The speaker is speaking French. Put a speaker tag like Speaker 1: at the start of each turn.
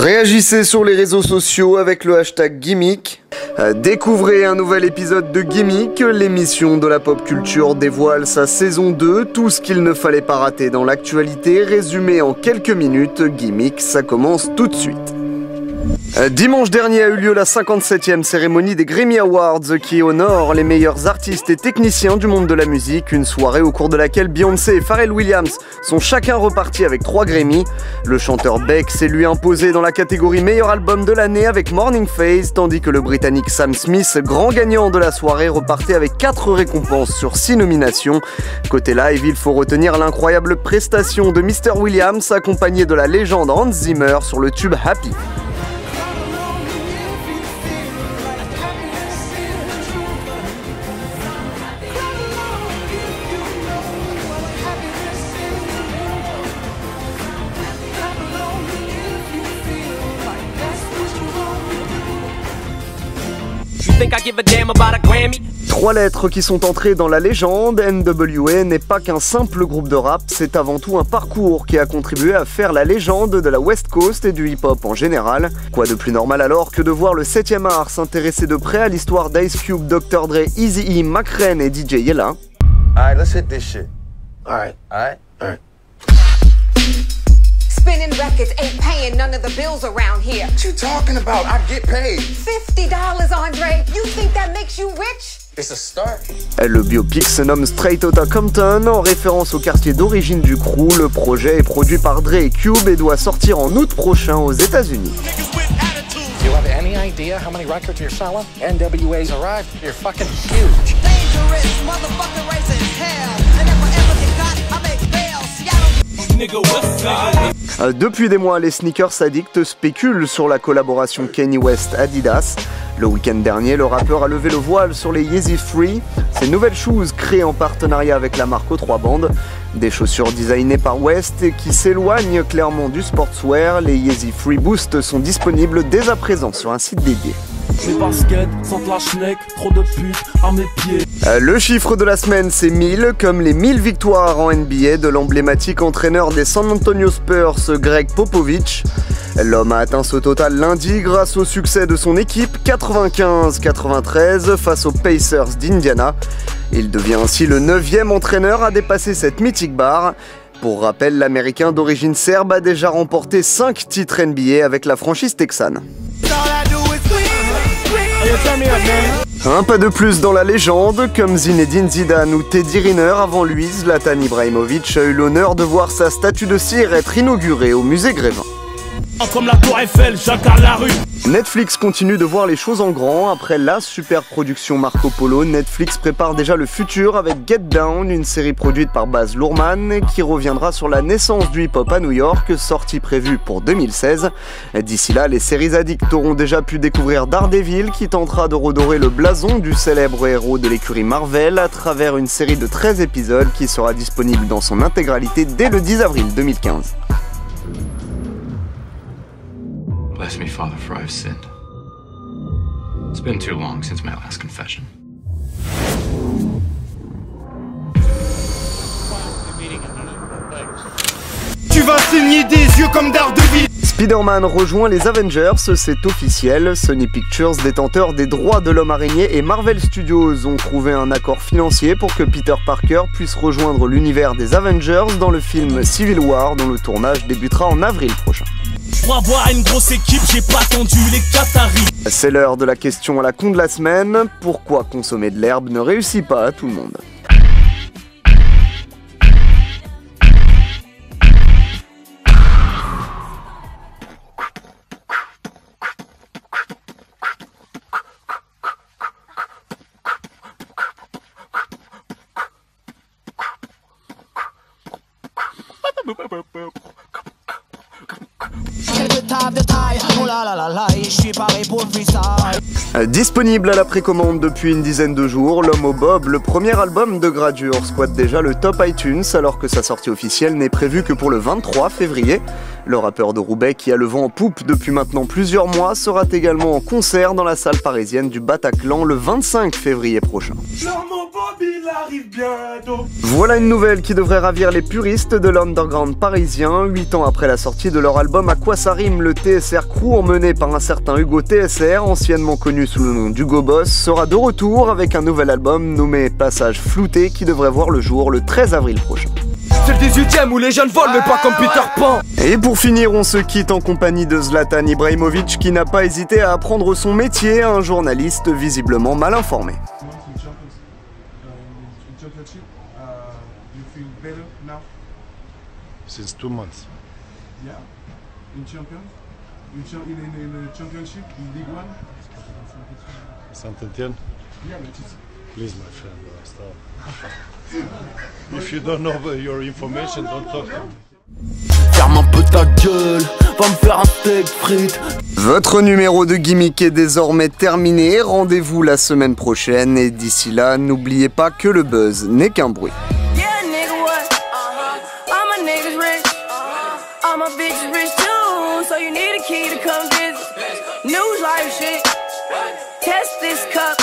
Speaker 1: Réagissez sur les réseaux sociaux avec le hashtag Gimmick. Découvrez un nouvel épisode de Gimmick, l'émission de la pop culture dévoile sa saison 2, tout ce qu'il ne fallait pas rater dans l'actualité, résumé en quelques minutes. Gimmick, ça commence tout de suite. Dimanche dernier a eu lieu la 57e cérémonie des Grammy Awards qui honore les meilleurs artistes et techniciens du monde de la musique, une soirée au cours de laquelle Beyoncé et Pharrell Williams sont chacun repartis avec 3 Grammy. Le chanteur Beck s'est lui imposé dans la catégorie meilleur album de l'année avec Morning Phase, tandis que le Britannique Sam Smith, grand gagnant de la soirée, repartait avec 4 récompenses sur 6 nominations. Côté live, il faut retenir l'incroyable prestation de Mr. Williams accompagné de la légende Hans Zimmer sur le tube Happy. Trois lettres qui sont entrées dans la légende. NWA n'est pas qu'un simple groupe de rap, c'est avant tout un parcours qui a contribué à faire la légende de la West Coast et du hip-hop en général. Quoi de plus normal alors que de voir le 7e art s'intéresser de près à l'histoire d'Ice Cube, Dr. Dre, Eazy-E, Mac-Ren et DJ Yella.
Speaker 2: Alright, let's hit this shit. Alright.
Speaker 3: Spinning records ain't paying none of the bills around here.
Speaker 2: What you talking about? I get paid.
Speaker 3: $50, Andre. You think that makes you rich?
Speaker 2: It's a start.
Speaker 1: Le biopic se nomme Straight Outta Compton, en référence au quartier d'origine du crew. Le projet est produit par Dre et Cube et doit sortir en août prochain aux États-Unis.
Speaker 4: You have any idea how many records you're selling? NWA's arrived. You're fucking huge.
Speaker 3: Dangerous, motherfucker raising hell. And if I ever get caught, I make bail.
Speaker 1: Depuis des mois, les sneakers addicts spéculent sur la collaboration Kanye West-Adidas. Le week-end dernier, le rappeur a levé le voile sur les Yeezy Free, ces nouvelles shoes créées en partenariat avec la marque aux 3 bandes. Des chaussures designées par West et qui s'éloignent clairement du sportswear, les Yeezy Free Boost sont disponibles dès à présent sur un site dédié.
Speaker 5: Mes baskets sentent la schneck, trop de putes à mes pieds.
Speaker 1: Le chiffre de la semaine, c'est 1000, comme les 1000 victoires en NBA de l'emblématique entraîneur des San Antonio Spurs, Greg Popovich. L'homme a atteint ce total lundi grâce au succès de son équipe 95-93 face aux Pacers d'Indiana. Il devient ainsi le 9e entraîneur à dépasser cette mythique barre. Pour rappel, l'Américain d'origine serbe a déjà remporté 5 titres NBA avec la franchise texane. Un pas de plus dans la légende, comme Zinedine Zidane ou Teddy Riner avant lui, Zlatan Ibrahimovic a eu l'honneur de voir sa statue de cire être inaugurée au musée Grévin.
Speaker 5: Comme la tour Eiffel, j'incarne la rue.
Speaker 1: Netflix continue de voir les choses en grand. Après la super production Marco Polo, Netflix prépare déjà le futur avec Get Down, une série produite par Baz Luhrmann qui reviendra sur la naissance du hip-hop à New York, sortie prévue pour 2016. D'ici là, les séries addicts auront déjà pu découvrir Daredevil qui tentera de redorer le blason du célèbre héros de l'écurie Marvel à travers une série de 13 épisodes qui sera disponible dans son intégralité dès le 10 avril 2015.
Speaker 6: Bless me, Father, for I've sinned. It's been too long since my last confession.
Speaker 5: Tu vas saigner des yeux comme Daredevil.
Speaker 1: Spider-Man rejoint les Avengers, c'est officiel. Sony Pictures, détenteur des droits de l'homme araignée, et Marvel Studios ont trouvé un accord financier pour que Peter Parker puisse rejoindre l'univers des Avengers dans le film Civil War, dont le tournage débutera en avril prochain.
Speaker 5: Pour avoir une grosse équipe, j'ai pas attendu les Qataris.
Speaker 1: C'est l'heure de la question à la con de la semaine. Pourquoi consommer de l'herbe ne réussit pas à tout le monde?
Speaker 7: J'ai le taf de taille, oh là là là là, et je suis paré pour le freestyle.
Speaker 1: Disponible à la précommande depuis une dizaine de jours, L'Homme au Bob, le premier album de Gradure, squatte déjà le top iTunes alors que sa sortie officielle n'est prévue que pour le 23 février. Le rappeur de Roubaix, qui a le vent en poupe depuis maintenant plusieurs mois, sera également en concert dans la salle parisienne du Bataclan le 25 février prochain. Voilà une nouvelle qui devrait ravir les puristes de l'underground parisien. 8 ans après la sortie de leur album À quoi ça rime, le TSR Crew, emmené par un certain Hugo TSR, anciennement connu sous le nom d'Hugo Boss, sera de retour avec un nouvel album nommé Passage flouté qui devrait voir le jour le 13 avril prochain.
Speaker 5: C'est le 18ème où les jeunes volent mais pas comme Peter Pan.
Speaker 1: Et pour finir, on se quitte en compagnie de Zlatan Ibrahimovic qui n'a pas hésité à apprendre son métier à un journaliste visiblement mal informé.
Speaker 7: Since 2 months.
Speaker 8: Yeah, in champion, in the championship, in League One.
Speaker 7: Saint-Etienne.
Speaker 8: Yeah, but it's
Speaker 7: Please, my friend, stop. If you don't know your information, don't talk to me.
Speaker 5: Ferme un peu ta gueule, va me faire un steak frites.
Speaker 1: Votre numéro de Gimmick est désormais terminé. Rendez-vous la semaine prochaine et d'ici là, n'oubliez pas que le buzz n'est qu'un bruit.
Speaker 9: All my bitches rich too, so you need a key to come visit. News life shit, test this cup.